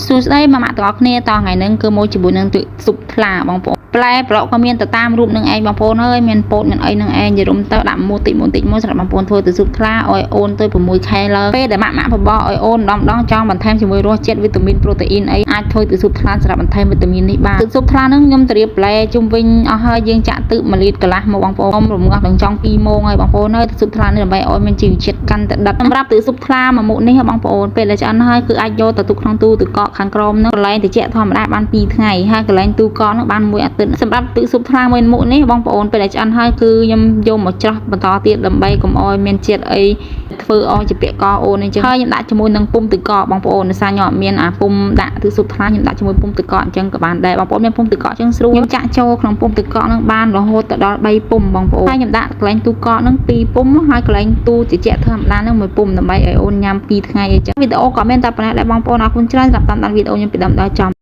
សួស្តីម៉ាម៉ាក់ទាំងអស់គ្នាតថ្ងៃហ្នឹងគឺមកជាមួយនឹងស៊ុបថ្លាបងប្អូនផ្លែប្រក់ក៏មានទៅតាមរូបនឹងឯងបងប្អូនហើយមានពោតមានអីនឹងឯងនិយាយរំទៅដាក់មួយតិចមួយសម្រាប់បងប្អូនធ្វើទៅស៊ុបថ្លាឲ្យអូនទៅ6ខែឡើងពេលដែលម៉ាក់បបោឲ្យអូនដងចង់បន្ថែមជាមួយរសជាតិវីតាមីនប្រូតេអ៊ីនអីអាចធ្វើទៅស៊ុបថ្លាសម្រាប់បន្ថែមវីតាមីននេះបានស៊ុបថ្លាហ្នឹងខ្ញុំទៅរៀបផ្លែជុំវិញអស់ហើយយើងចាក់ទឹក1លីត្រកន្លះមកបងប្អូនរំងាស់ដល់ចង់2ម៉ោងហើយបងប្អូនហើយស៊ុបថ្លានេះដើម្បីឲ្យមានជីវជាតិកាន់តែដិតសម្រាប់ទៅស៊ុបថ្លាមួយមុខនេះបងប្អូនពេលដែលឆ្អិនហើយគឺអាចយកទៅទុកក្នុងទូទឹកកកខាងក្រោមហ្នឹងកន្លែងត្រជាក់ធម្មតាបាន2ថ្ងៃហើយកន្លែងទូកកហ្នឹងបាន1អាទិត្យសម្រាប់ទឹកស៊ុបថ្លាមួយមុខនេះបងប្អូនពេលដែលឆ្អិនហើយគឺខ្ញុំយកមកច្រោះបន្តទៀតដើម្បីកុំឲ្យមានជាតិអីធ្វើឲ្យជាពាក់កអូនអញ្ចឹងហើយខ្ញុំដាក់ជាមួយនឹងពុម្ពទឹកកកបងប្អូនដោយសារខ្ញុំអត់មានអាពុម្ពដាក់ទឹកស៊ុបថ្លាខ្ញុំដាក់ជាមួយពុម្ពទឹកកកអញ្ចឹងក៏បានដែរបងប្អូនមានពុម្ពទឹកកកអញ្ចឹងស្រួលខ្ញុំចាក់ចូលក្នុងពុម្ពទឹកកកហ្នឹងបានរហូតដល់3ពុម្ពបងប្អូនហើយខ្ញុំដាក់កន្លែងទូកកហ្នឹង2ពុម្ពហើយកន្លែងទូត្រជាក់ធម្មតាហ្នឹង1ពុម្ពដើម្បីឲ្យអូនញ៉ាំ2ថ្ងៃអញ្ចឹងវីដេអូក៏មានតែប៉ុណ្ណេះដែរបងប្អូនអរគុណច្រើនសម្រាប់តាមដានវីដេអូខ្ញុំពីដើមដល់ចប់